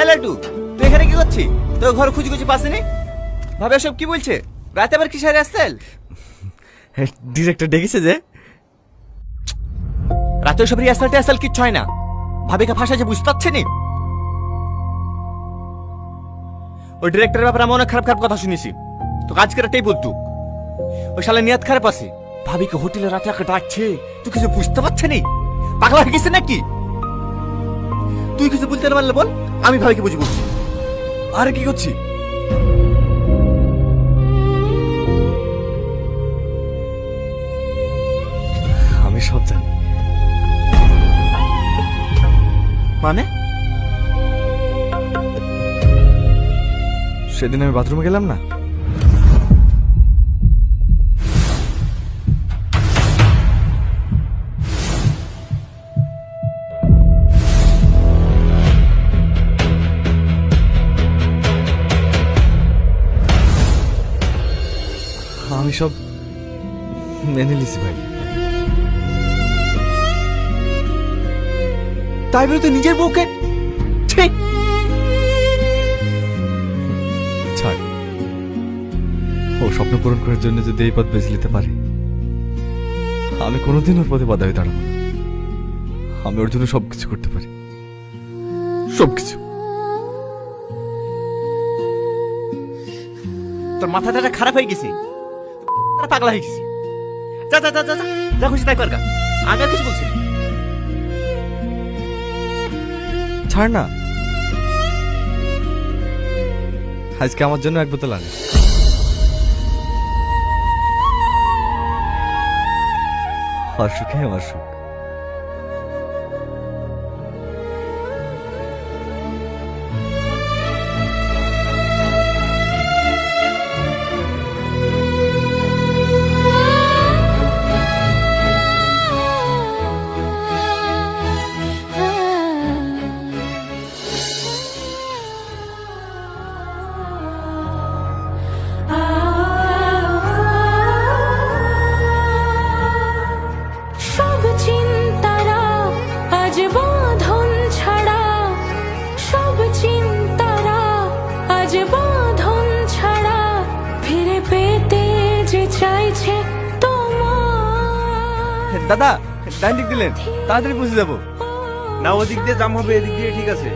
লালটু, তুই এখানে কি করছিস? তোর ঘর খুঁজি খুঁজি পাসনি? ভাবে সব কি বলছে? রাতে আবার কি সারে আসছেন? ডিরেক্টর ডেকেছে যে। রাতে সব রিহার্সাল কিচ্ছু হয় না। ভাবিকে ফাঁসা যে বুঝতে পারছে নি। ওই ডিরেক্টরের ব্যাপারে আমি অনেক খারাপ খারাপ কথা শুনেছি। তো কাজ করাটাই বলতু। ওই শালা নিয়াত খারাপ আছে। ভাবিকে হোটেলে রাতে একটা ডাকছে, তুই কিছু বুঝতে পারছে নি? পাগলা হয়ে গেছে নাকি? তুই কিছু বলতে না পারলে বল, আমি ভাবিকে বুঝি বলছি। আরে কি করছি? আমি সব জানি। মানে সেদিন আমি বাথরুমে গেলাম না, আমি সব মেনে নিছি ভাই। তাই বলে তুই নিজের বউকে ঠিক ছাড়, ও স্বপ্ন পূরণ করার জন্য যদি এই পথ বেছে নিতে পারে, আমি কোনোদিন ওর পথে বাধা হয়ে দাঁড়াবো না। আমি ওর জন্য সবকিছু করতে পারি, সবকিছু। তোর মাথাটা খারাপ হয়ে গেছে, পাগলা হয়ে গেছে। যা যা যা যা যা, যা খুশি তাই কর গা। আমি আর কিছু বলছি না। ছাড় না, আজকে আমার জন্য এক বোতল আনে। অসুখে অসুখ। দাদা, ডান দিক দিলেন, তাড়াতাড়ি পৌঁছে যাবো। না, ওদিক দিয়ে জাম হবে, এদিক দিয়ে ঠিক আছে।